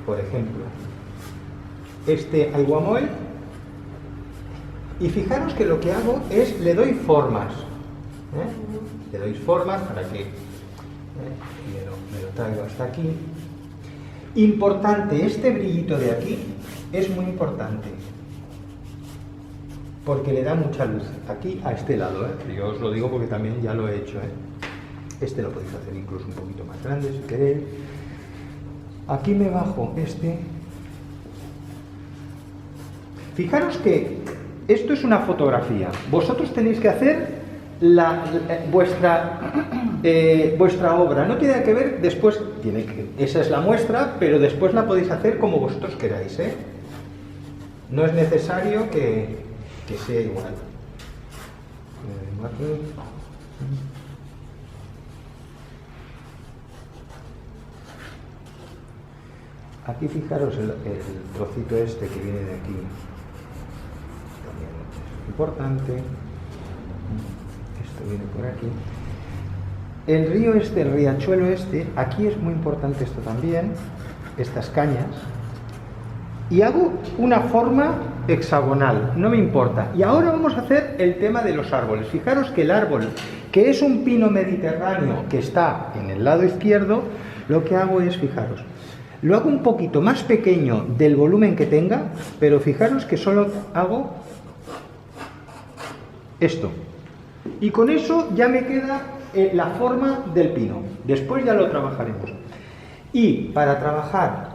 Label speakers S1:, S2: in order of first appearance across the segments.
S1: por ejemplo, este aiguamoel, y fijaros que lo que hago es, le doy formas, le doy formas para que me lo traigo hasta aquí. Importante, este brillito de aquí es muy importante, porque le da mucha luz, aquí a este lado, yo os lo digo porque también ya lo he hecho, Este lo podéis hacer incluso un poquito más grande si queréis. Aquí me bajo este. Fijaros que esto es una fotografía. Vosotros tenéis que hacer vuestra obra. No tiene que ver después, esa es la muestra, pero después la podéis hacer como vosotros queráis, No es necesario que sea igual. Aquí fijaros el trocito este que viene de aquí, también es importante. Esto viene por aquí. El río este, el riachuelo este, aquí es muy importante esto también, estas cañas. Y hago una forma hexagonal, no me importa. Y ahora vamos a hacer el tema de los árboles. Fijaros que el árbol, que es un pino mediterráneo que está en el lado izquierdo, lo que hago es, fijaros, lo hago un poquito más pequeño del volumen que tenga, pero fijaros que solo hago esto. Y con eso ya me queda la forma del pino. Después ya lo trabajaremos. Y para trabajar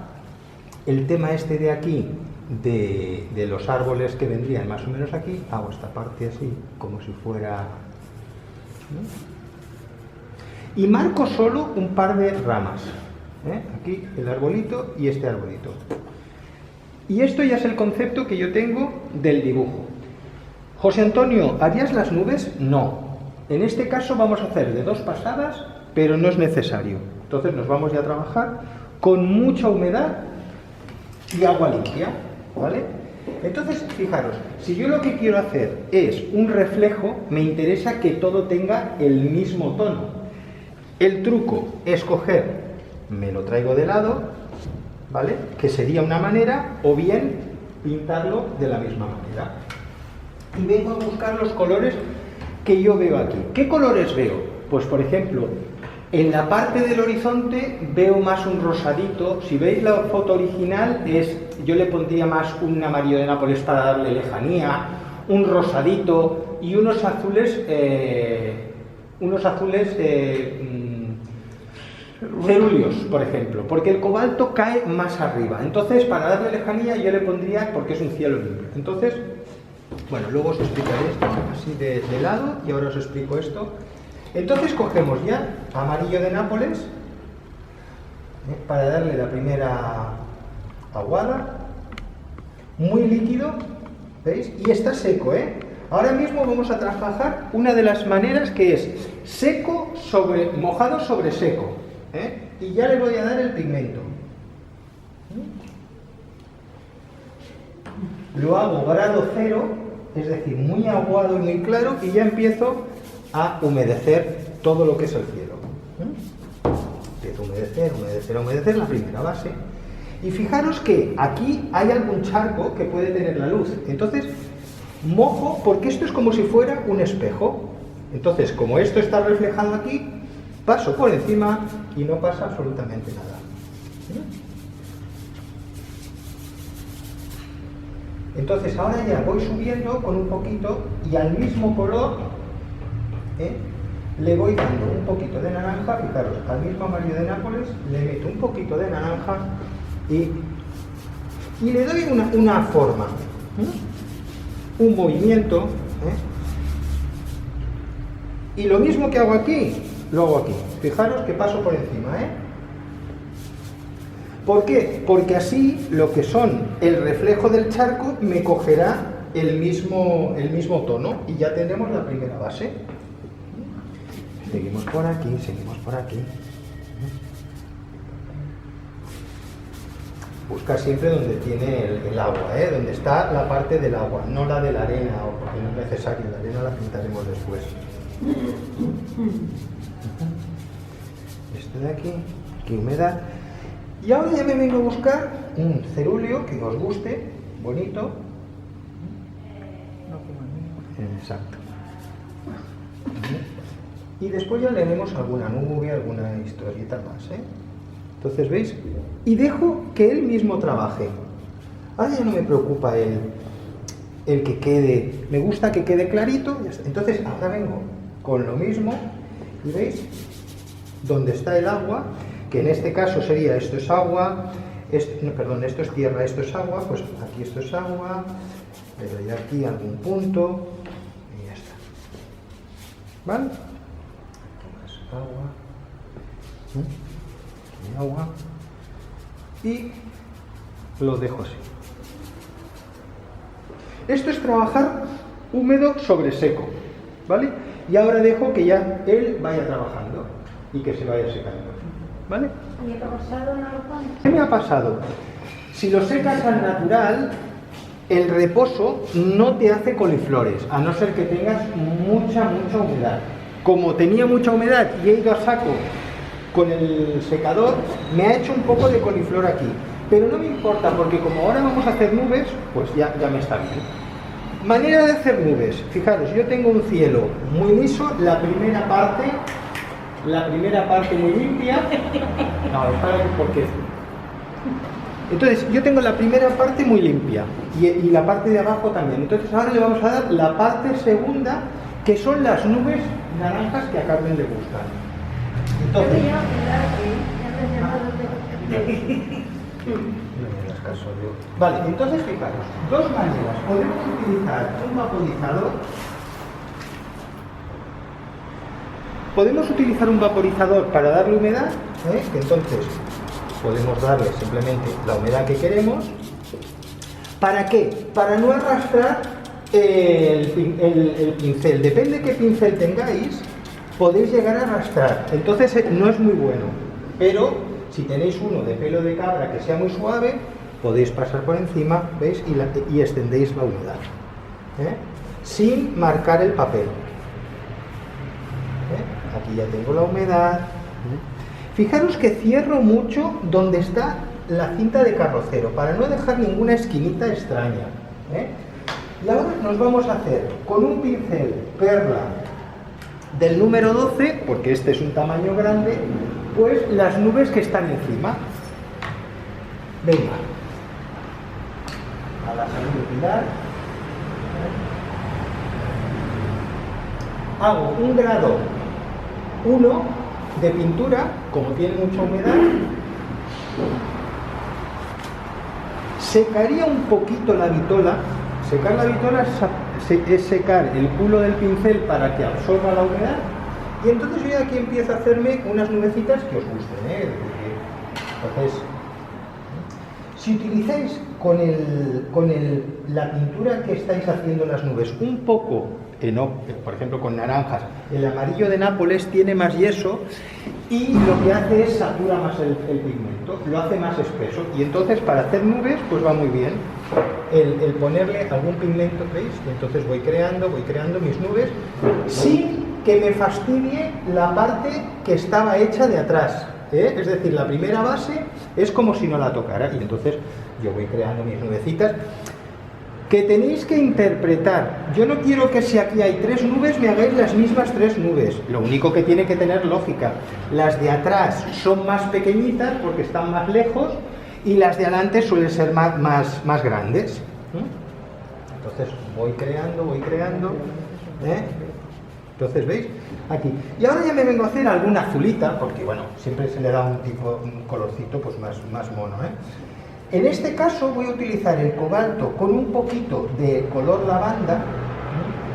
S1: el tema este de aquí, de los árboles que vendrían más o menos aquí, hago esta parte así, como si fuera, y marco solo un par de ramas. Aquí el arbolito y este arbolito. Y esto ya es el concepto que yo tengo del dibujo. José Antonio, ¿harías las nubes? No. En este caso vamos a hacer de 2 pasadas, pero no es necesario. Entonces nos vamos ya a trabajar con mucha humedad y agua limpia, ¿vale? Entonces, fijaros, si yo lo que quiero hacer es un reflejo, me interesa que todo tenga el mismo tono. El truco es coger, me lo traigo de lado, ¿vale? Que sería una manera, o bien pintarlo de la misma manera. Y vengo a buscar los colores que yo veo aquí. ¿Qué colores veo? Pues, por ejemplo, en la parte del horizonte veo más un rosadito. Si veis la foto original, yo le pondría más un amarillo de Nápoles para darle lejanía, un rosadito y unos azules cerúleos, por ejemplo, porque el cobalto cae más arriba. Entonces, para darle lejanía, yo le pondría, porque es un cielo limpio. Entonces, bueno, luego os explicaré esto así de lado, y ahora os explico esto. Entonces cogemos ya amarillo de Nápoles para darle la primera aguada, muy líquido, ¿veis? Y está seco, Ahora mismo vamos a trabajar una de las maneras que es seco sobre mojado sobre seco, y ya le voy a dar el pigmento. Lo hago grado 0, es decir, muy aguado y muy claro, y ya empiezo a humedecer todo lo que es el cielo. Empiezo a humedecer la primera base. Y fijaros que aquí hay algún charco que puede tener la luz. Entonces, mojo, porque esto es como si fuera un espejo. Entonces, como esto está reflejado aquí, paso por encima y no pasa absolutamente nada. Entonces, ahora ya voy subiendo con un poquito y al mismo color, le voy dando un poquito de naranja. Fijaros, al mismo amarillo de Nápoles le meto un poquito de naranja y le doy una forma, un movimiento, y lo mismo que hago aquí, lo hago aquí. Fijaros que paso por encima, ¿Por qué? Porque así lo que son el reflejo del charco me cogerá el mismo tono y ya tenemos la primera base. Seguimos por aquí, seguimos por aquí. Busca siempre donde tiene el agua, donde está la parte del agua, no la de la arena, porque no es necesario, la arena la pintaremos después. Esto de aquí, qué humedad. Y ahora ya me vengo a buscar un cerúleo que os guste, bonito. Exacto. Y después ya le haremos alguna nube, alguna historieta más, ¿eh? Entonces, ¿veis? Y dejo que él mismo trabaje. Ahora ya no me preocupa el que quede. Me gusta que quede clarito. Ya está. Entonces, ahora vengo con lo mismo. ¿Y veis? Donde está el agua, que en este caso sería esto es agua, perdón, esto es tierra, esto es agua, pues aquí esto es agua, le doy aquí algún punto y ya está. ¿Vale? Aquí más agua, y lo dejo así. Esto es trabajar húmedo sobre seco, ¿vale? Y ahora dejo que ya él vaya trabajando y que se vaya secando, ¿vale?
S2: ¿Y el rosado no lo pones?
S1: ¿Qué me ha pasado? Si lo secas al natural, el reposo no te hace coliflores, a no ser que tengas mucha humedad. Como tenía mucha humedad y he ido a saco con el secador, me ha hecho un poco de coliflor aquí. Pero no me importa, porque como ahora vamos a hacer nubes, pues ya me está bien. Manera de hacer nubes. Fijaros, yo tengo un cielo muy liso, la primera parte muy limpia. No, espera, porque... Entonces, yo tengo la primera parte muy limpia y la parte de abajo también. Entonces, ahora le vamos a dar la parte segunda, que son las nubes naranjas que a Carmen le gustan. Entonces... No me das caso, yo. Vale, entonces fijaros, dos maneras. Podemos utilizar un vaporizador. Podemos utilizar un vaporizador para darle humedad, que entonces podemos darle simplemente la humedad que queremos. ¿Para qué? Para no arrastrar el pincel. Depende de qué pincel tengáis, podéis llegar a arrastrar. Entonces no es muy bueno, pero si tenéis uno de pelo de cabra que sea muy suave, podéis pasar por encima, ¿veis? Y extendéis la humedad, sin marcar el papel. Aquí ya tengo la humedad. Fijaros que cierro mucho donde está la cinta de carrocero, para no dejar ninguna esquinita extraña. Y ahora nos vamos a hacer con un pincel perla del número 12, porque este es un tamaño grande, pues las nubes que están encima. Venga, a la salud de Pilar. Hago un grado 1 de pintura, como tiene mucha humedad. Secaría un poquito la vitola. Secar la vitola es secar el culo del pincel para que absorba la humedad. Y entonces yo ya aquí empiezo a hacerme unas nubecitas que os gusten, Entonces, si utilizáis la pintura que estáis haciendo las nubes un poco, por ejemplo con naranjas, el amarillo de Nápoles tiene más yeso y lo que hace es satura más el pigmento, lo hace más espeso, y entonces para hacer nubes pues va muy bien el ponerle algún pigmento, ¿veis? Y entonces voy creando mis nubes sin que me fastidie la parte que estaba hecha de atrás, Es decir, la primera base es como si no la tocara, y entonces yo voy creando mis nubecitas que tenéis que interpretar. Yo no quiero que si aquí hay 3 nubes me hagáis las mismas 3 nubes, lo único que tiene que tener lógica. Las de atrás son más pequeñitas porque están más lejos y las de adelante suelen ser más grandes. Entonces voy creando, Entonces, ¿veis? Aquí. Y ahora ya me vengo a hacer alguna azulita, porque bueno, siempre se le da un colorcito pues más mono, En este caso voy a utilizar el cobalto con un poquito de color lavanda,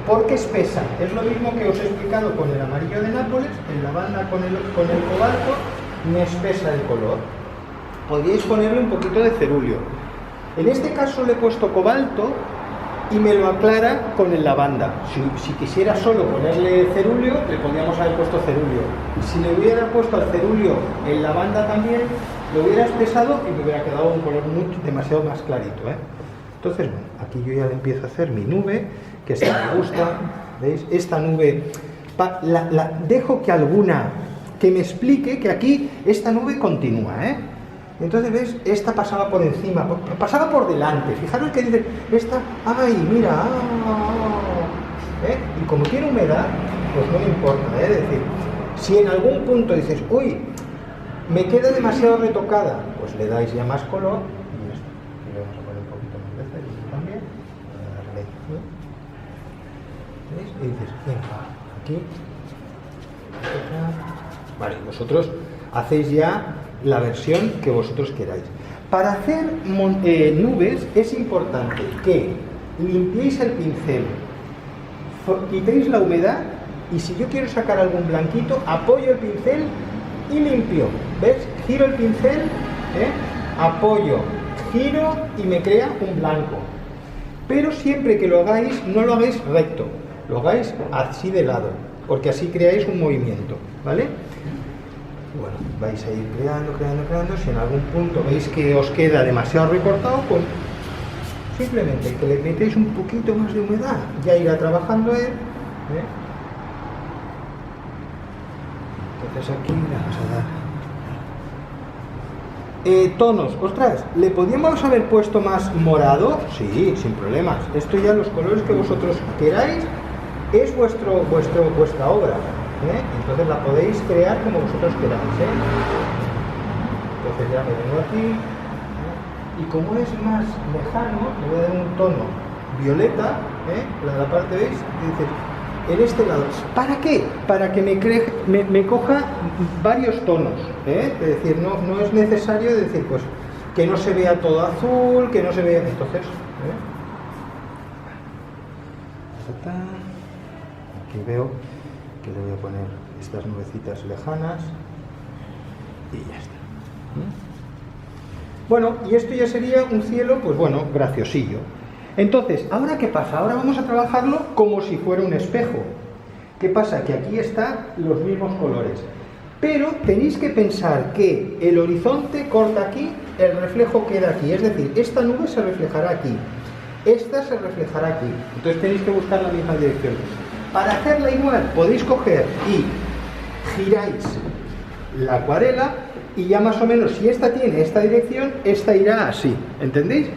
S1: porque espesa. Es lo mismo que os he explicado con el amarillo de Nápoles, el lavanda con el cobalto me espesa el color. Podríais ponerle un poquito de cerúleo. En este caso le he puesto cobalto y me lo aclara con el lavanda. Si quisiera solo ponerle cerúleo, le podríamos haber puesto cerúleo. Si le hubiera puesto al cerúleo el lavanda también, lo hubiera espesado y me hubiera quedado un color demasiado más clarito, Entonces, bueno, aquí yo ya le empiezo a hacer mi nube, que esta me gusta, ¿veis? Esta nube, dejo que me explique que aquí esta nube continúa, Entonces, ¿ves? Esta pasaba por encima, pasaba por delante. Fijaros que dice, esta, ¡ay, mira! Y como tiene humedad, pues no me importa, es decir, si en algún punto dices, uy, me queda demasiado retocada, pues le dais ya más color y ya está. Y le vamos a poner un poquito más de este también. Darle, ¿no? ¿Veis? Y dices, venga, aquí. Vale, vosotros hacéis ya la versión que vosotros queráis. Para hacer nubes es importante que limpiéis el pincel, quitéis la humedad y si yo quiero sacar algún blanquito, apoyo el pincel y limpio. ¿Ves? Giro el pincel, apoyo, giro y me crea un blanco. Pero siempre que lo hagáis, no lo hagáis recto, lo hagáis así de lado, porque así creáis un movimiento, ¿vale? Bueno, vais a ir creando. Si en algún punto veis que os queda demasiado recortado, pues simplemente que le metéis un poquito más de humedad, ya irá trabajando él. Entonces aquí le vamos a dar tonos. Ostras, ¿le podíamos haber puesto más morado? Sí, sin problemas. Esto ya los colores que vosotros queráis es vuestra obra. Entonces la podéis crear como vosotros queráis. Entonces ya me vengo aquí y como es más lejano le voy a dar un tono violeta, la parte, ¿veis? Dice, en este lado. ¿Para qué? Para que me coja varios tonos, es decir, no es necesario decir pues que no se vea todo azul, que no se vea, entonces aquí veo que le voy a poner estas nubecitas lejanas y ya está. Bueno, y esto ya sería un cielo, pues bueno, graciosillo. Entonces, ¿ahora qué pasa? Ahora vamos a trabajarlo como si fuera un espejo. ¿Qué pasa? Que aquí están los mismos colores. Pero tenéis que pensar que el horizonte corta aquí, el reflejo queda aquí. Es decir, esta nube se reflejará aquí, esta se reflejará aquí. Entonces tenéis que buscar la misma dirección. Para hacerla igual, podéis coger y giráis la acuarela y ya más o menos, si esta tiene esta dirección, esta irá así. ¿Entendéis?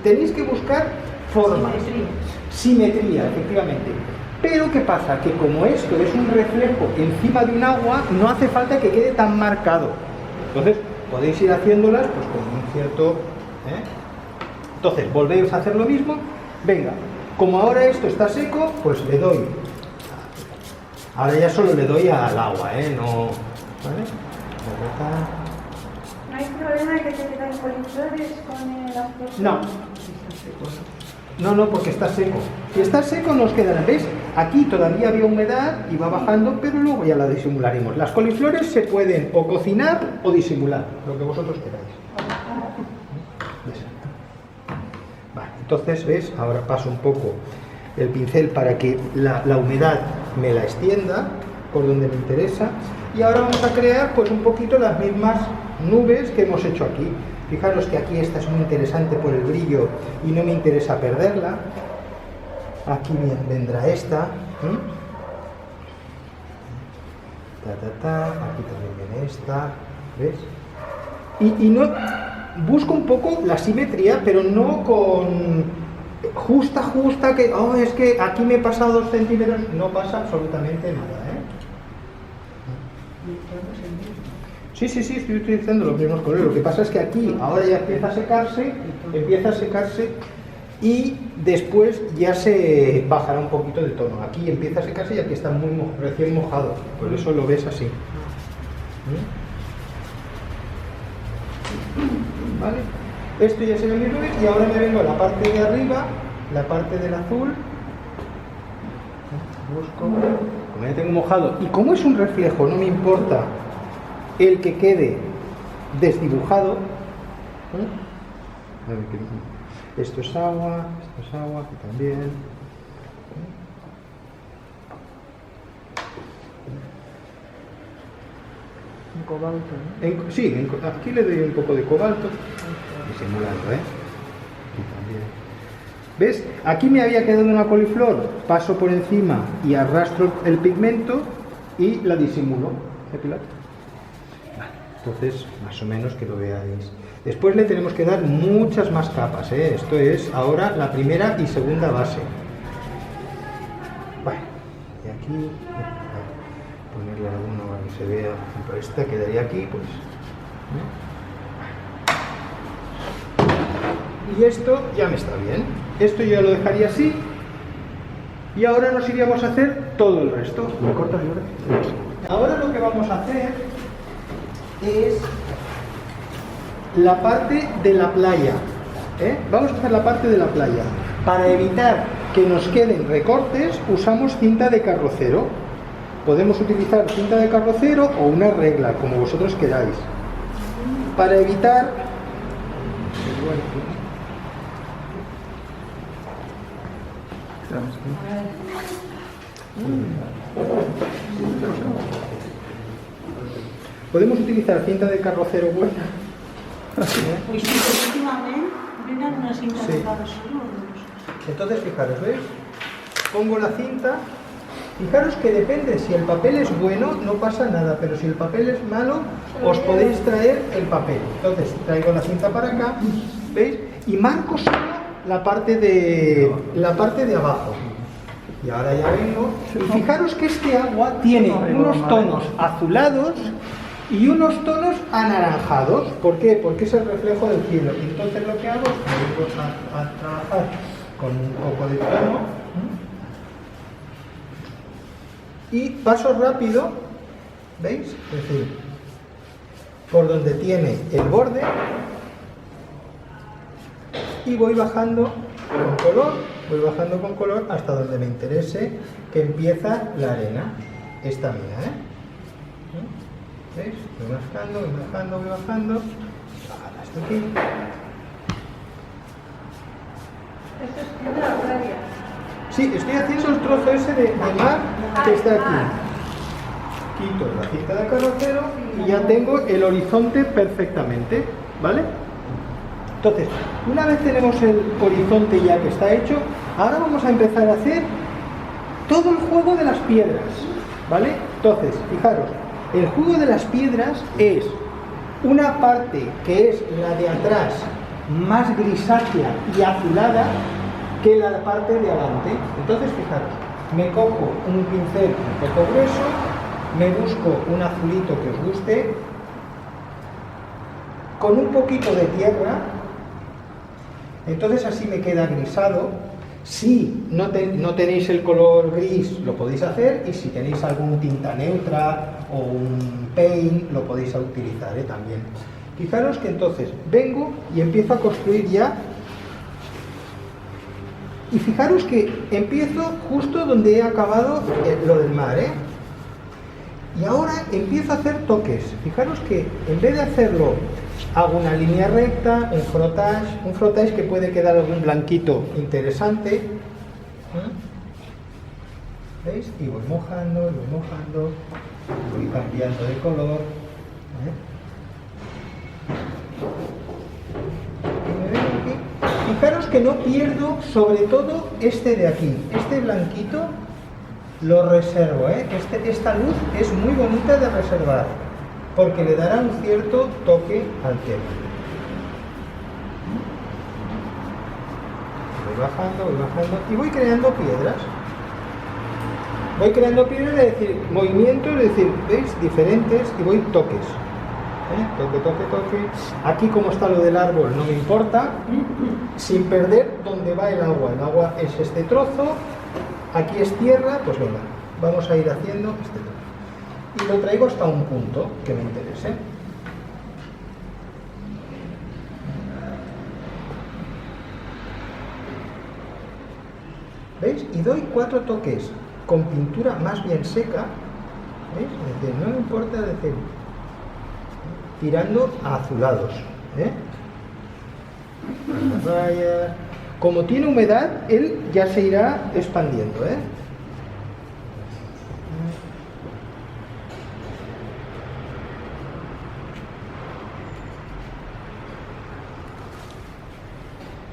S1: Tenéis que buscar formas. Simetría, efectivamente. Pero ¿qué pasa? Que como esto es un reflejo encima de un agua, no hace falta que quede tan marcado. Entonces, podéis ir haciéndolas pues con un cierto... Entonces, volvéis a hacer lo mismo. Venga, como ahora esto está seco, pues le doy... Ahora ya solo le doy al agua, no... ¿Vale?
S2: ¿No hay problema de que se quedan coliflores con el azúcar?
S1: No. No, porque está seco. Si está seco nos quedarán. ¿Ves? Aquí todavía había humedad y va bajando, pero luego ya la disimularemos. Las coliflores se pueden o cocinar o disimular, lo que vosotros queráis. Vale, entonces, ¿ves? Ahora paso un poco el pincel para que la humedad me la extienda por donde me interesa. Y ahora vamos a crear pues un poquito las mismas nubes que hemos hecho aquí. Fijaros que aquí esta es muy interesante por el brillo y no me interesa perderla. Aquí vendrá esta. Aquí también viene esta. ¿Ves? Y no busco un poco la simetría, pero no con justa, que es que aquí me he pasado 2 centímetros. No pasa absolutamente nada, Sí, estoy utilizando los mismos colores. Lo que pasa es que aquí ahora ya empieza a secarse y después ya se bajará un poquito de tono. Aquí empieza a secarse y aquí está muy recién mojado. Por eso lo ves así. ¿Vale? Esto ya se ve mi nube y ahora me vengo a la parte de arriba, la parte del azul. Busco, como ya tengo mojado y como es un reflejo no me importa el que quede desdibujado. Esto es agua, aquí también.
S3: Un cobalto, ¿no?
S1: Sí, aquí le doy un poco de cobalto, disimulando, Aquí también. ¿Ves? Aquí me había quedado una coliflor, paso por encima y arrastro el pigmento y la disimulo. Entonces, más o menos que lo veáis. Después le tenemos que dar muchas más capas, ¿eh? Esto es ahora la primera y segunda base. Bueno, y aquí, ponerle alguno para que se vea, por ejemplo, esta quedaría aquí, pues. Y esto ya me está bien. Esto yo lo dejaría así. Y ahora nos iríamos a hacer todo el resto. ¿Me cortas, Lore? Ahora lo que vamos a hacer es la parte de la playa. Vamos a hacer la parte de la playa. Para evitar que nos queden recortes, usamos cinta de carrocero. Podemos utilizar cinta de carrocero o una regla, como vosotros queráis. Para evitar... Podemos utilizar cinta de carrocero buena.
S4: Pues sí, últimamente vengan unas cintas de carrocero.
S1: Entonces, fijaros, ¿veis? Pongo la cinta. Fijaros que depende, si el papel es bueno, no pasa nada, pero si el papel es malo, os podéis traer el papel. Entonces, traigo la cinta para acá, ¿veis? Y marco solo la parte de abajo. Y ahora ya vengo. Y fijaros que este agua tiene unos tonos azulados y unos tonos anaranjados. ¿Por qué? Porque es el reflejo del cielo. Y entonces lo que hago es que vengo a trabajar con un poco de tono y paso rápido, ¿veis? Es decir, por donde tiene el borde y voy bajando con color hasta donde me interese que empieza la arena. Esta mía, ¿veis? Voy bajando hasta aquí.
S2: Esto es de la playa.
S1: Sí, estoy haciendo el trozo ese de mar que está aquí. Quito la cinta de carrocero y ya tengo el horizonte perfectamente, ¿vale? Entonces, una vez tenemos el horizonte ya que está hecho, ahora vamos a empezar a hacer todo el juego de las piedras, ¿vale? Entonces, fijaros, el juego de las piedras es una parte que es la de atrás más grisácea y azulada que la parte de adelante. Entonces, fijaros, me cojo un pincel un poco grueso, me busco un azulito que os guste, con un poquito de tierra, entonces así me queda grisado. Si no tenéis el color gris, lo podéis hacer, y si tenéis algún tinta neutra o un paint, lo podéis utilizar también. Fijaros que entonces vengo y empiezo a construir ya. Y fijaros que empiezo justo donde he acabado lo del mar, Y ahora empiezo a hacer toques. Fijaros que en vez de hacerlo, hago una línea recta, un frottage que puede quedar algún blanquito interesante. ¿Veis? Y voy mojando, voy cambiando de color. Fijaros que no pierdo, sobre todo este de aquí, este blanquito lo reservo, esta luz es muy bonita de reservar, porque le dará un cierto toque al tema. Voy bajando y voy creando piedras. Es decir, movimientos, es decir, ¿veis? Diferentes, y voy toques. Toque. Aquí, como está lo del árbol, no me importa, sin perder dónde va el agua. El agua es este trozo, aquí es tierra, pues venga, vamos a ir haciendo este trozo. Y lo traigo hasta un punto que me interese. ¿Veis? Y doy 4 toques con pintura más bien seca, ¿veis? Es decir, no me importa decir, tirando a azulados, Raya. Como tiene humedad, él ya se irá expandiendo,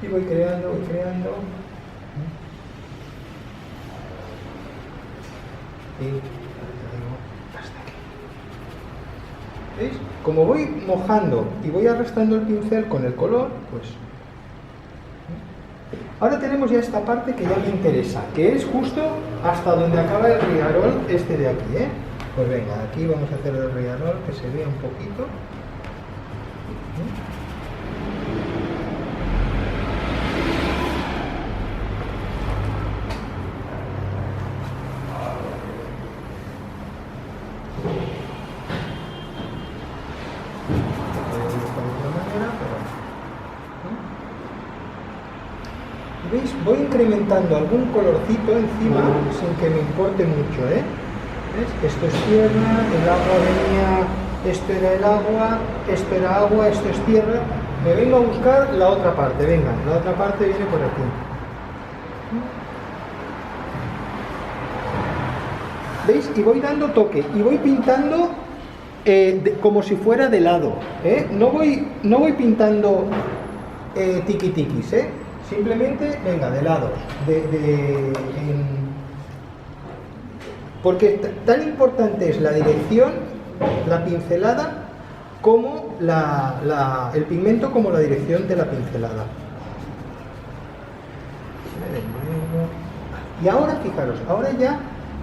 S1: Y voy creando. Y hasta aquí. ¿Veis? Como voy mojando y voy arrastrando el pincel con el color, pues... Ahora tenemos ya esta parte que ya me interesa, que es justo hasta donde acaba el riarol este de aquí, ¿eh? Pues venga, aquí vamos a hacer el riarol que se vea un poquito. ¿Veis? Voy incrementando algún colorcito encima sin que me importe mucho, ¿eh? ¿Ves? Esto es tierra, el agua venía, esto era el agua, esto era agua, esto es tierra. Me vengo a buscar la otra parte, venga, la otra parte viene por aquí. ¿Veis? Y voy dando toque y voy pintando como si fuera de lado, ¿eh? No voy pintando tiquitiquis, ¿eh? Simplemente, venga, de lados, porque tan importante es la dirección, la pincelada, como el pigmento como la dirección de la pincelada. Y ahora, fijaros, ahora ya,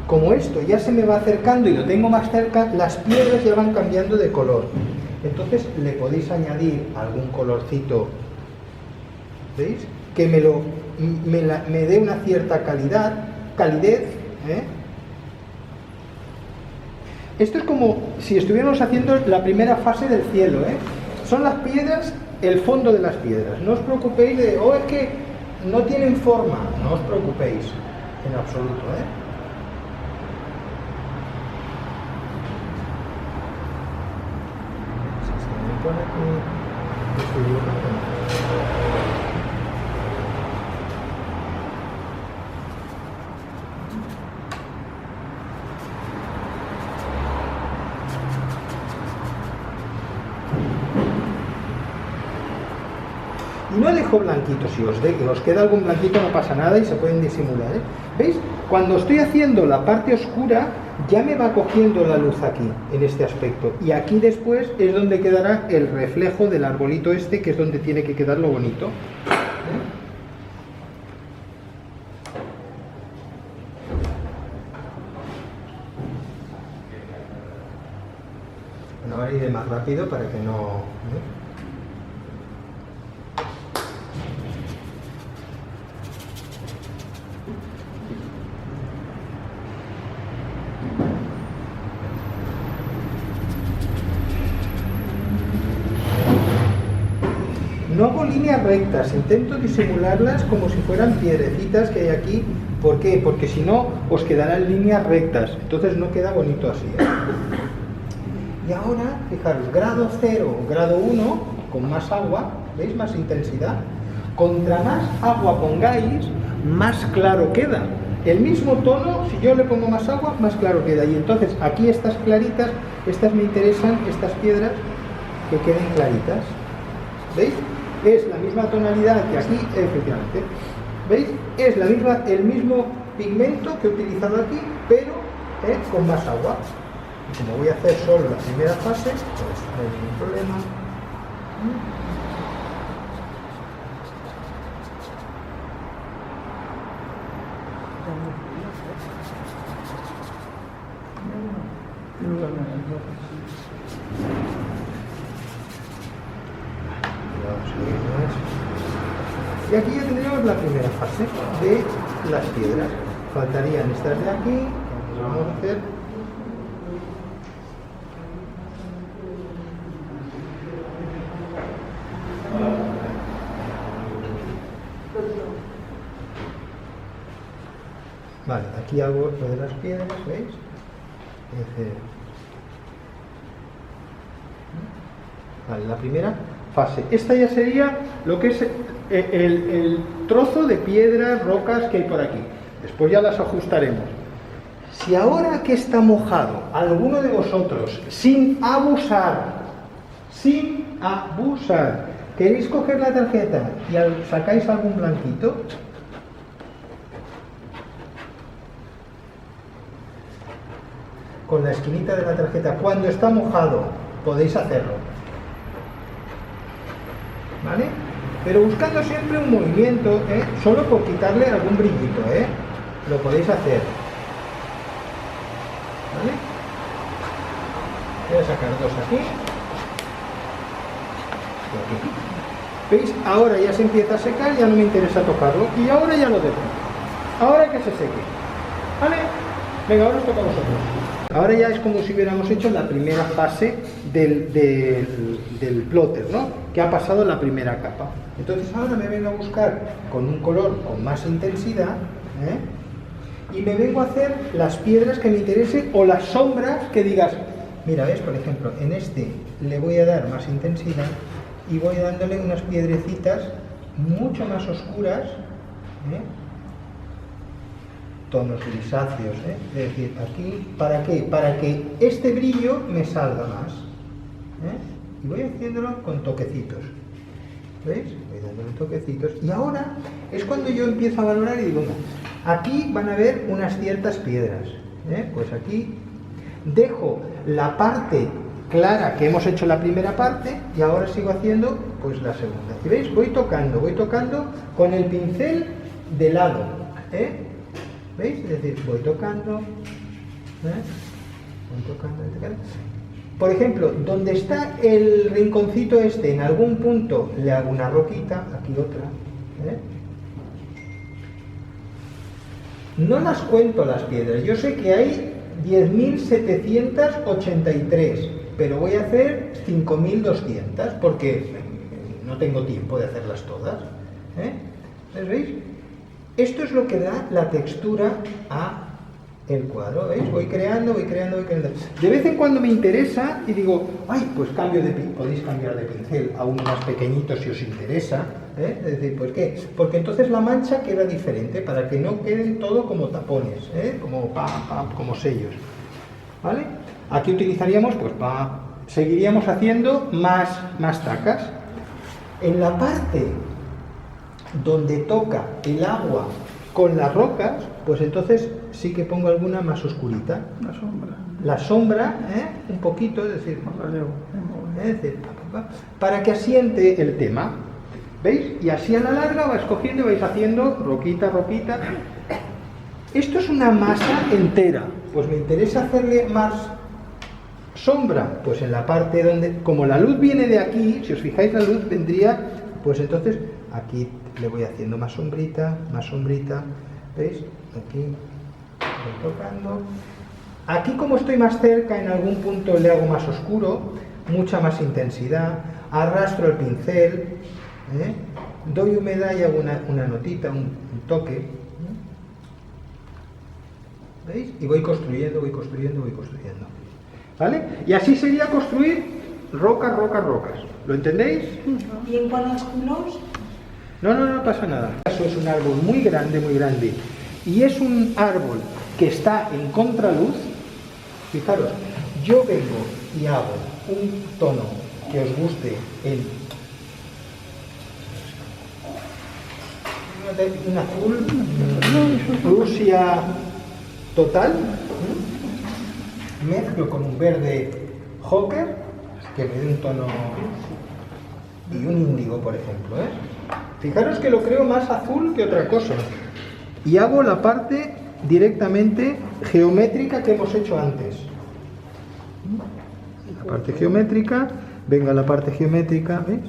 S1: como esto ya se me va acercando y lo tengo más cerca, las piedras ya van cambiando de color. Entonces le podéis añadir algún colorcito, ¿veis? Que me dé una cierta calidez, ¿eh? Esto es como si estuviéramos haciendo la primera fase del cielo, ¿eh? Son las piedras, el fondo de las piedras. No os preocupéis de, es que no tienen forma. No os preocupéis en absoluto, ¿eh? Si se me pone aquí, estoy equivocado. Y no dejo blanquito, si os queda algún blanquito no pasa nada y se pueden disimular, ¿eh? ¿Veis? Cuando estoy haciendo la parte oscura ya me va cogiendo la luz aquí, en este aspecto, y aquí después es donde quedará el reflejo del arbolito este, que es donde tiene que quedar lo bonito, ¿eh? Bueno, ahora iré más rápido para que no... ¿eh? No hago líneas rectas, intento disimularlas como si fueran piedrecitas que hay aquí. ¿Por qué? Porque si no, os quedarán líneas rectas. Entonces no queda bonito así, ¿eh? Y ahora, fijaros, grado 0, grado 1, con más agua, ¿veis? Más intensidad. Contra más agua pongáis, más claro queda. El mismo tono, si yo le pongo más agua, más claro queda. Y entonces aquí estas claritas, estas me interesan, estas piedras, que queden claritas. ¿Veis? Es la misma tonalidad que aquí, efectivamente. ¿Veis? Es el mismo pigmento que he utilizado aquí, pero con más agua. Y como voy a hacer solo la primera fase, pues no hay ningún problema. Y aquí ya tendríamos la primera fase de las piedras. Faltarían estas de aquí, que vamos a hacer. Vale, aquí hago lo de las piedras, ¿veis? Vale, la primera fase. Esta ya sería lo que es el trozo de piedras, rocas que hay por aquí. Después ya las ajustaremos. Si ahora que está mojado, alguno de vosotros, sin abusar, queréis coger la tarjeta y sacáis algún blanquito, con la esquinita de la tarjeta, cuando está mojado, podéis hacerlo, ¿vale? Pero buscando siempre un movimiento, solo por quitarle algún brillito, lo podéis hacer, ¿vale? Voy a sacar dos aquí y aquí. ¿Veis? Ahora ya se empieza a secar, ya no me interesa tocarlo y ahora ya lo dejo. Ahora que se seque, ¿vale? Venga, ahora os toca a vosotros. Ahora ya es como si hubiéramos hecho la primera fase del plotter, ¿no? Que ha pasado la primera capa. Entonces ahora me vengo a buscar con un color con más intensidad, y me vengo a hacer las piedras que me interesen o las sombras que digas, mira, ves, por ejemplo, en este le voy a dar más intensidad y voy dándole unas piedrecitas mucho más oscuras, tonos grisáceos, es decir, aquí, ¿para qué? Para que este brillo me salga más, y voy haciéndolo con toquecitos, ¿veis? Voy dándole toquecitos, y ahora es cuando yo empiezo a valorar y digo, aquí van a haber unas ciertas piedras, pues aquí dejo la parte clara que hemos hecho la primera parte y ahora sigo haciendo pues la segunda. Y veis, voy tocando con el pincel de lado, ¿veis? Es decir, voy tocando. Por ejemplo, donde está el rinconcito este, en algún punto le hago una roquita, aquí otra. No las cuento las piedras, yo sé que hay 10.783, pero voy a hacer 5.200 porque no tengo tiempo de hacerlas todas. ¿Veis? Esto es lo que da la textura a el cuadro, ¿veis? Voy creando. De vez en cuando me interesa y digo, ay, pues cambio de pincel, podéis cambiar de pincel a uno más pequeñito si os interesa, Es decir, ¿por qué? Porque entonces la mancha queda diferente, para que no queden todo como tapones, como sellos, ¿vale? Aquí utilizaríamos, pues, seguiríamos haciendo más tacas. En la parte donde toca el agua con las rocas, pues entonces sí que pongo alguna más oscurita. La sombra, un poquito, es decir, para que asiente el tema. ¿Veis? Y así a la larga vais cogiendo y vais haciendo roquita. Esto es una masa entera. Pues me interesa hacerle más sombra. Pues en la parte donde, como la luz viene de aquí, si os fijáis la luz vendría, pues entonces aquí le voy haciendo más sombrita. ¿Veis? Aquí voy tocando. Aquí, como estoy más cerca, en algún punto le hago más oscuro, mucha más intensidad, arrastro el pincel, doy humedad y hago una notita, un toque, ¿veis? Y voy construyendo, ¿vale? Y así sería construir rocas. ¿Lo entendéis?
S4: ¿Y en cuanto a los colores?
S1: No pasa nada. Eso es un árbol muy grande, y es un árbol que está en contraluz. Fijaros, yo vengo y hago un tono que os guste, un azul, Rusia total, mezclo con un verde Joker, que me dé un tono, y un índigo, por ejemplo, Fijaros que lo creo más azul que otra cosa. Y hago la parte directamente geométrica que hemos hecho antes. La parte geométrica, venga la parte geométrica, ¿veis?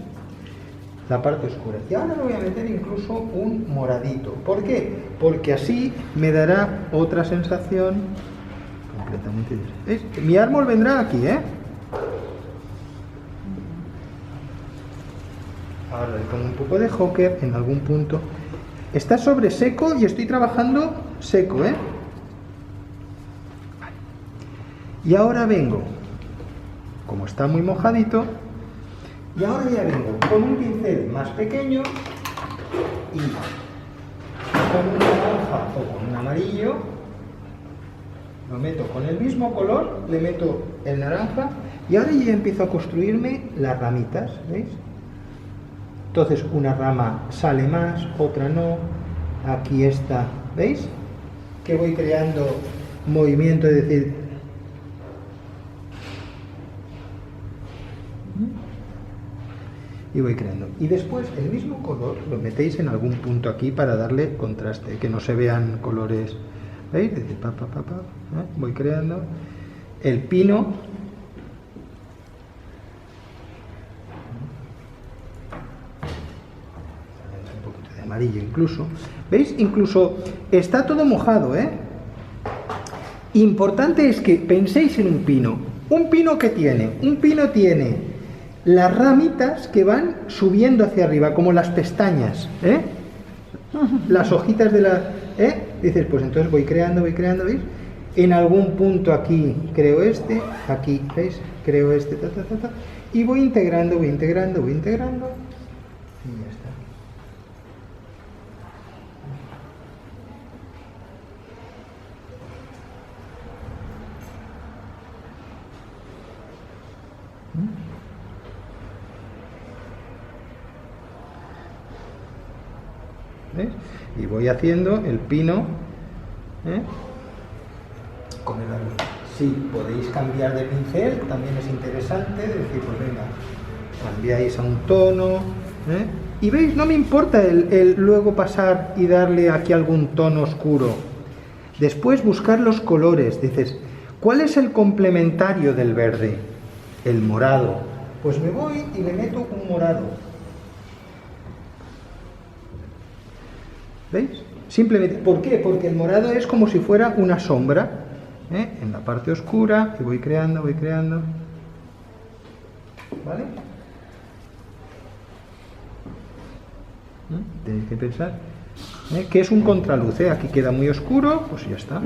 S1: La parte oscura. Y ahora le voy a meter incluso un moradito. ¿Por qué? Porque así me dará otra sensación completamente diferente. ¿Veis? Mi árbol vendrá aquí, Ahora le pongo un poco de Joker en algún punto. Está sobre seco y estoy trabajando seco, Y ahora vengo, como está muy mojadito, y ahora ya vengo con un pincel más pequeño y con un naranja o con un amarillo, lo meto con el mismo color, le meto el naranja y ahora ya empiezo a construirme las ramitas, ¿veis? Entonces una rama sale más, otra no, aquí está, ¿veis? Que voy creando movimiento, es decir, y voy creando. Y después el mismo color lo metéis en algún punto aquí para darle contraste, que no se vean colores. ¿Veis? Decir, voy creando. El pino. Un poquito de amarillo incluso. ¿Veis? Incluso está todo mojado, ¿eh? Importante es que penséis en un pino. ¿Un pino qué tiene? Un pino tiene las ramitas que van subiendo hacia arriba, como las pestañas, ¿eh? Las hojitas de la... ¿eh? Dices, pues entonces voy creando, ¿veis? En algún punto aquí creo este, aquí, ¿veis? Creo este, y voy integrando, y ya está. ¿Ves? Y voy haciendo el pino, ¿eh? Con el árbol. Si podéis cambiar de pincel, también es interesante decir, pues venga, cambiáis a un tono, ¿eh? Y veis, no me importa el luego pasar y darle aquí algún tono oscuro. Después buscar los colores, dices, ¿cuál es el complementario del verde? El morado. Pues me voy y le meto un morado. ¿Veis? Simplemente, ¿por qué? Porque el morado es como si fuera una sombra, ¿eh? En la parte oscura, y voy creando. ¿Vale? Tenéis que pensar, ¿eh? Que es un contraluz, ¿eh? Aquí queda muy oscuro, pues ya está.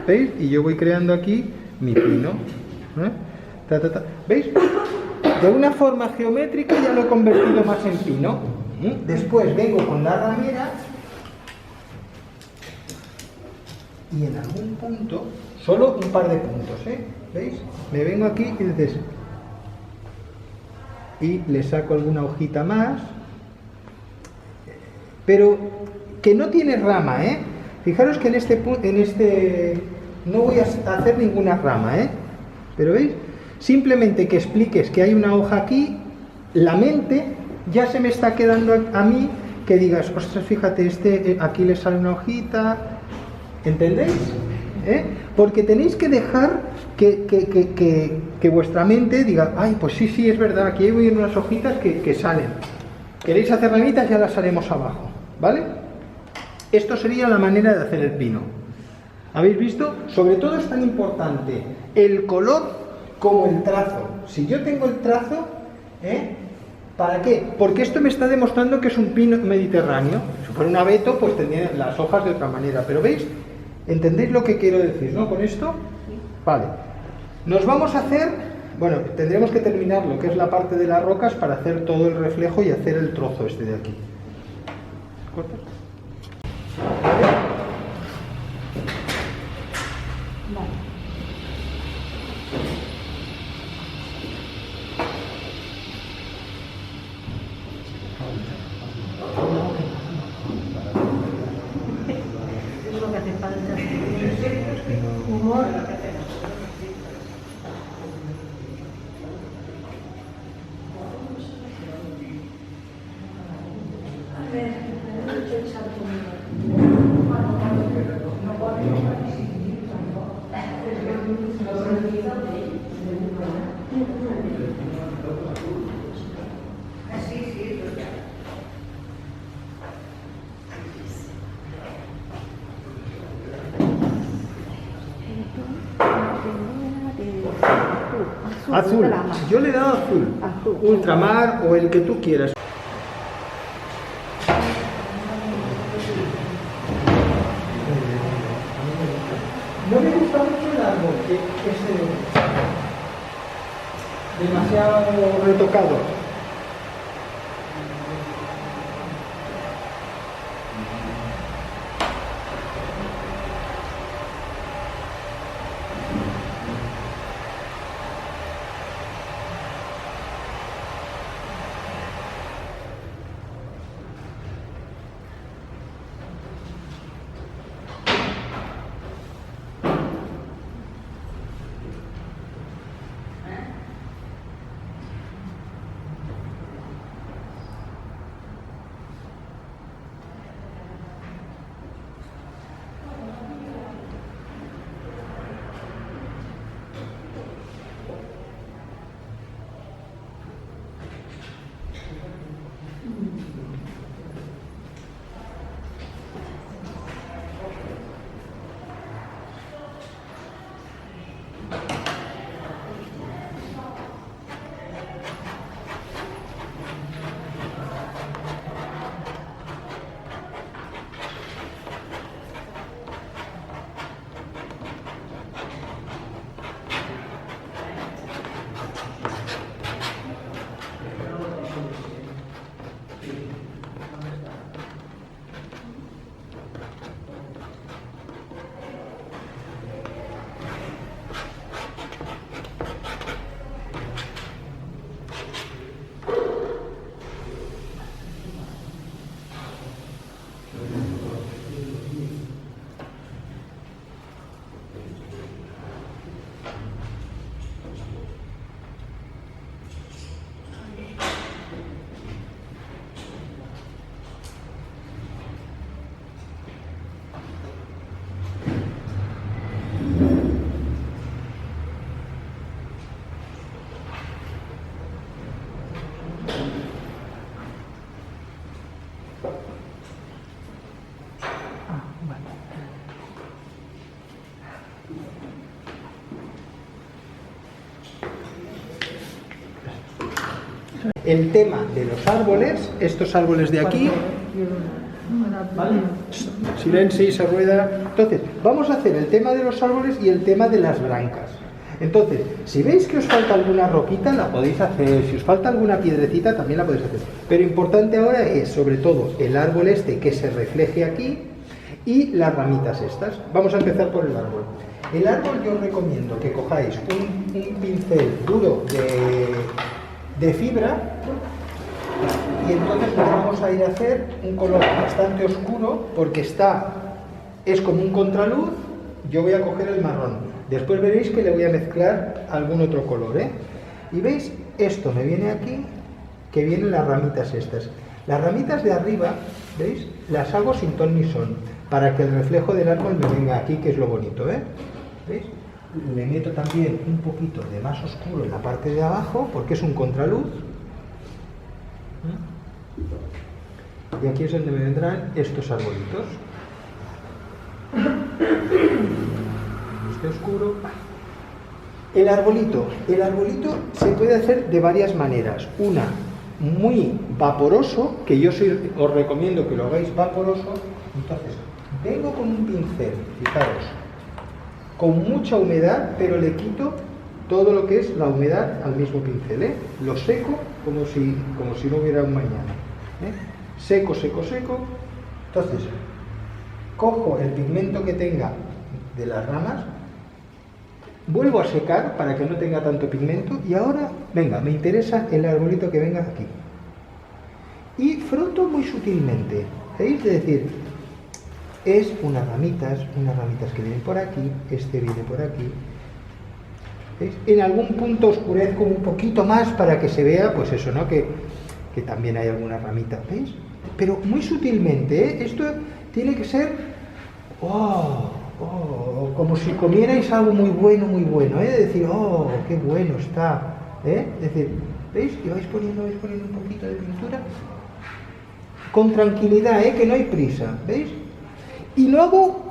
S1: ¿Veis? Y yo voy creando aquí mi pino, ¿eh? ¿Veis? De una forma geométrica ya lo he convertido más en pino. Después vengo con la ramera y en algún punto, solo un par de puntos, ¿eh? ¿Veis? Me vengo aquí y dices, y le saco alguna hojita más, pero que no tiene rama, ¿eh? Fijaros que en este no voy a hacer ninguna rama, ¿eh? Pero ¿veis? Simplemente que expliques que hay una hoja aquí, la mente ya se me está quedando a mí, que digas, ostras, fíjate, aquí le sale una hojita, ¿entendéis? ¿Eh? Porque tenéis que dejar que vuestra mente diga, ay, pues sí, es verdad, aquí hay unas hojitas que salen. ¿Queréis hacer ramitas? Ya las haremos abajo, ¿vale? Esto sería la manera de hacer el pino. ¿Habéis visto? Sobre todo es tan importante el color como el trazo. Si yo tengo el trazo, ¿eh? ¿Para qué? Porque esto me está demostrando que es un pino mediterráneo. Si fuera un abeto, pues tendría las hojas de otra manera. Pero ¿veis? ¿Entendéis lo que quiero decir, no? Con esto, vale. Nos vamos a hacer, bueno, tendremos que terminar lo que es la parte de las rocas para hacer todo el reflejo y hacer el trozo este de aquí. ¿Cortas?
S4: Vale. Es lo que hace falta. Humor.
S1: Azul. Yo le he dado azul. Ultramar o el que tú quieras. No me gusta mucho el árbol, que es demasiado retocado. el tema de los árboles, estos árboles de aquí, ¿vale? Silencio, se rueda. Entonces, vamos a hacer el tema de los árboles y el tema de las brancas. Entonces, si veis que os falta alguna roquita, la podéis hacer. Si os falta alguna piedrecita, también la podéis hacer. Pero importante ahora es, sobre todo, el árbol este que se refleje aquí y las ramitas estas. Vamos a empezar por el árbol. El árbol yo os recomiendo que cojáis un pincel duro de fibra y entonces nos vamos a ir a hacer un color bastante oscuro porque es como un contraluz. Yo voy a coger el marrón. Después veréis que le voy a mezclar algún otro color, ¿eh? Y veis, esto me viene aquí, que vienen las ramitas estas. Las ramitas de arriba, ¿veis? Las hago sin ton ni son, para que el reflejo del árbol me venga aquí, que es lo bonito, ¿eh? ¿Veis? Le meto también un poquito de más oscuro en la parte de abajo, porque es un contraluz. Y aquí es donde me vendrán estos arbolitos. Oscuro. El arbolito se puede hacer de varias maneras. Una, muy vaporoso, que yo os recomiendo que lo hagáis vaporoso. Entonces, vengo con un pincel, fijaros, con mucha humedad, pero le quito todo lo que es la humedad al mismo pincel, ¿eh? Lo seco como si no hubiera un mañana, ¿eh? Seco, seco, seco. Entonces, cojo el pigmento que tenga de las ramas, vuelvo a secar para que no tenga tanto pigmento y ahora, venga, me interesa el arbolito que venga aquí. Y froto muy sutilmente, ¿veis? Es decir, es unas ramitas que vienen por aquí, este viene por aquí. ¿Veis? En algún punto oscurezco un poquito más para que se vea, pues eso, ¿no? Que también hay alguna ramita, ¿veis? Pero muy sutilmente, ¿eh? Esto tiene que ser... como si comierais algo muy bueno, ¿eh? De decir, oh, qué bueno está, ¿eh? Es decir, ¿veis? Y vais poniendo un poquito de pintura con tranquilidad, ¿eh? Que no hay prisa, ¿veis? Y luego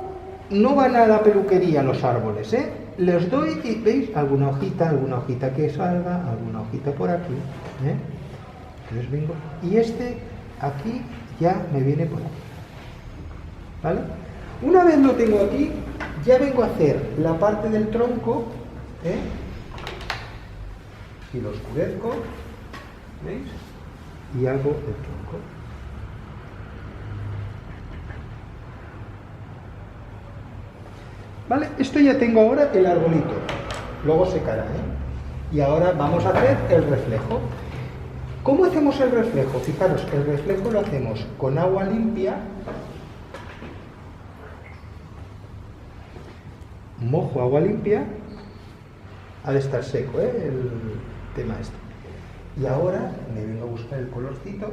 S1: no van a la peluquería los árboles, ¿eh? Les doy y, ¿veis? Alguna hojita que salga, alguna hojita por aquí, ¿eh? Entonces vengo, y este aquí ya me viene por aquí, ¿vale? Una vez lo tengo aquí, ya vengo a hacer la parte del tronco, ¿eh? Y lo oscurezco, ¿veis? Y hago el tronco. ¿Vale? Esto ya tengo ahora el arbolito. Luego secará, ¿eh? Y ahora vamos a hacer el reflejo. ¿Cómo hacemos el reflejo? Fijaros, el reflejo lo hacemos con agua limpia. Mojo agua limpia, ha de estar seco, ¿eh? El tema este. Y ahora me vengo a buscar el colorcito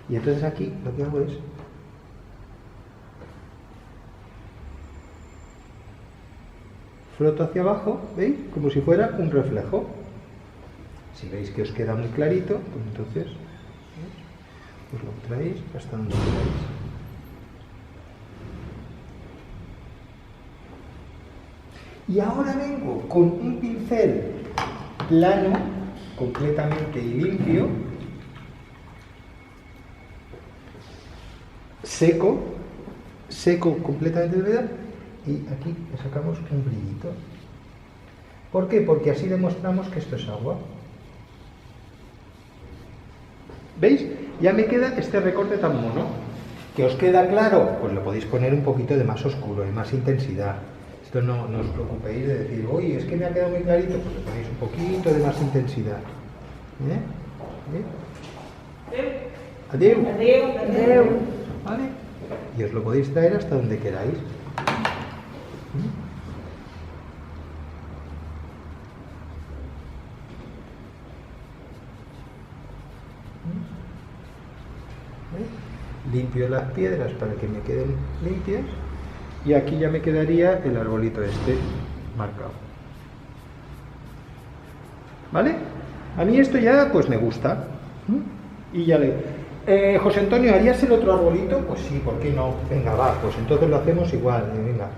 S1: y entonces aquí lo que hago es froto hacia abajo, ¿veis? Como si fuera un reflejo. Si veis que os queda muy clarito, pues entonces os lo traéis hasta donde queráis. Y ahora vengo con un pincel plano, completamente limpio, seco completamente de verdad, y aquí le sacamos un brillito. ¿Por qué? Porque así demostramos que esto es agua. ¿Veis? Ya me queda este recorte tan mono. ¿Que os queda claro? Pues lo podéis poner un poquito de más oscuro, de más intensidad. Esto no os preocupéis de decir, oye, es que me ha quedado muy clarito, pues le ponéis un poquito de más intensidad. Adiós. ¿Vale? Y os lo podéis traer hasta donde queráis. Limpio las piedras para que me queden limpias. Y aquí ya me quedaría el arbolito este marcado. ¿Vale? A mí esto ya pues me gusta. Y ya le... José Antonio, ¿harías el otro arbolito? Pues sí, ¿por qué no? Venga, va, pues entonces lo hacemos igual. Venga,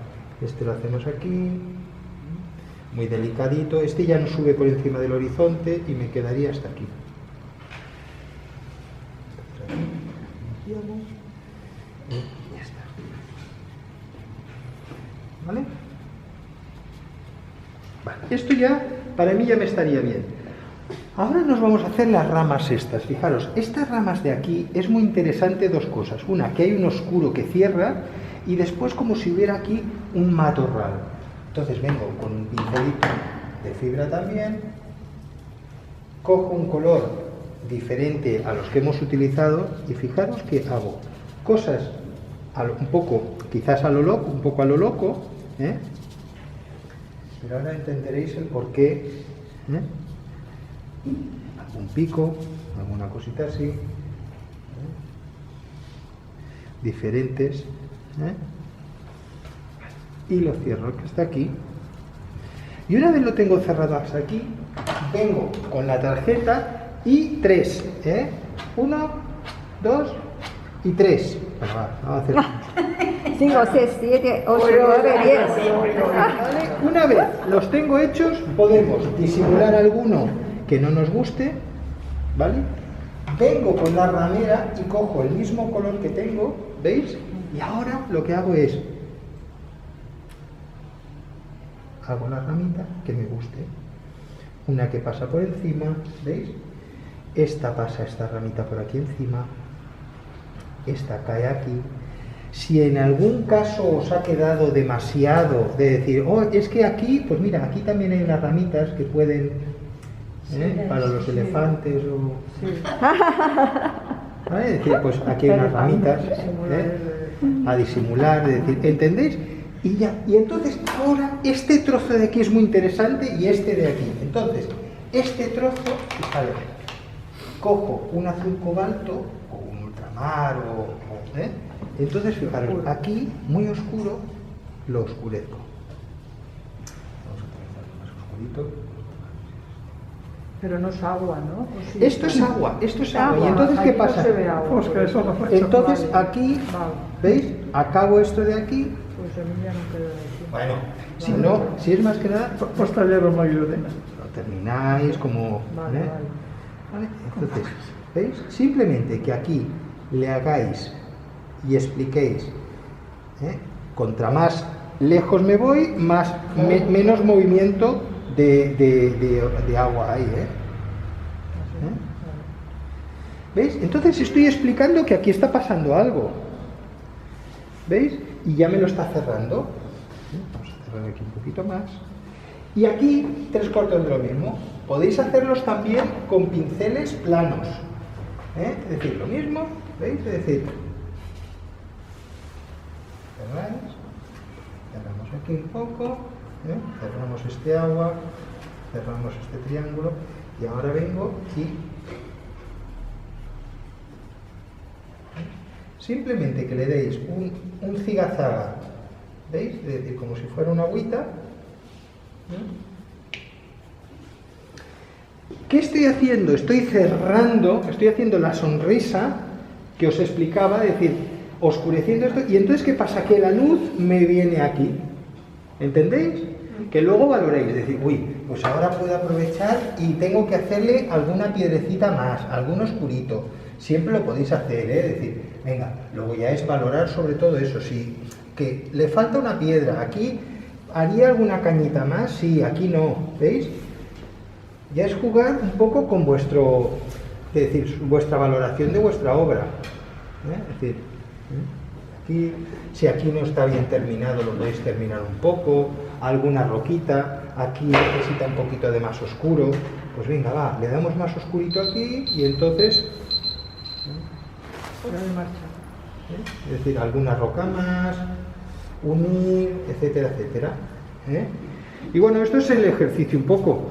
S1: este lo hacemos aquí. muy delicadito. Este ya no sube por encima del horizonte y me quedaría hasta aquí. Y ya está. ¿Vale? Vale, esto ya, para mí ya me estaría bien. Ahora nos vamos a hacer las ramas estas. Fijaros, estas ramas de aquí es muy interesante dos cosas. Una, que hay un oscuro que cierra y después como si hubiera aquí un matorral. Entonces vengo con un pincelito de fibra también, cojo un color diferente a los que hemos utilizado y fijaros que hago cosas un poco, quizás a lo loco, un poco a lo loco, ¿eh? Pero ahora entenderéis el porqué, ¿eh? Algún pico, alguna cosita así, ¿eh? Diferentes, ¿eh? Y lo cierro que está aquí. Y una vez lo tengo cerrado hasta aquí, vengo con la tarjeta y 3, ¿eh? 1, 2 y 3. Bueno, va, vamos a hacer
S3: 5, 6, 7, 8, 9, 10.
S1: ¿Vale? Una vez los tengo hechos, podemos disimular alguno que no nos guste, ¿vale? Vengo con la ramera y cojo el mismo color que tengo, ¿veis? Y ahora lo que hago es hago la ramita que me guste, una que pasa por encima, ¿veis? Esta pasa, esta ramita por aquí encima, esta cae aquí. Si en algún caso os ha quedado demasiado de decir, oh, es que aquí, pues mira, aquí también hay unas ramitas que pueden, para los elefantes o... ¿Vale? Es decir, pues aquí hay unas ramitas, a disimular, es decir, ¿entendéis? Y ya, y entonces ahora este trozo de aquí es muy interesante y este de aquí. Entonces, este trozo, fijaros, cojo un azul cobalto o un ultramar entonces fijaros, aquí muy oscuro lo oscurezco. Vamos a utilizar más oscurito.
S3: Pero no es agua, ¿no? ¿O sí?
S1: Esto es agua. Y entonces, ¿qué pasa?
S3: No se ve agua.
S1: Entonces aquí,
S3: vale.
S1: ¿veis? Acabo esto de aquí.
S3: Pues a mí ya no queda de aquí.
S1: Bueno, si no, si es más que nada,
S5: Pues taller os ayude.
S1: lo termináis como...
S3: Vale, vale.
S1: ¿Vale? Entonces, ¿veis? Simplemente que aquí le hagáis y expliquéis, contra más lejos me voy, menos movimiento de agua hay, ¿Veis? Entonces estoy explicando que aquí está pasando algo, ¿veis? Y ya me lo está cerrando. Vamos a cerrar aquí un poquito más. Y aquí 3/4 de lo mismo. Podéis hacerlos también con pinceles planos, es decir, lo mismo, ¿veis? Es decir, cerramos aquí un poco, cerramos este agua, cerramos este triángulo y ahora vengo y simplemente que le deis un zigazaga, ¿veis? Es decir, como si fuera una agüita. ¿Qué estoy haciendo? Estoy cerrando, estoy haciendo la sonrisa que os explicaba, es decir, oscureciendo esto, y entonces ¿qué pasa? Que la luz me viene aquí, ¿entendéis? Que luego valoréis, es decir, uy, pues ahora puedo aprovechar y tengo que hacerle alguna piedrecita más, algún oscurito, siempre lo podéis hacer, es decir, venga, luego ya es valorar sobre todo eso, si que le falta una piedra, aquí haría alguna cañita más, sí, aquí no, ¿veis? Ya es jugar un poco con vuestro, es decir, vuestra valoración de vuestra obra, es decir, aquí, si aquí no está bien terminado, lo podéis terminar un poco, alguna roquita, aquí necesita un poquito de más oscuro, pues venga, va, le damos más oscurito aquí y entonces, es decir, alguna roca más, unir, etcétera, etcétera. Y bueno, esto es el ejercicio un poco.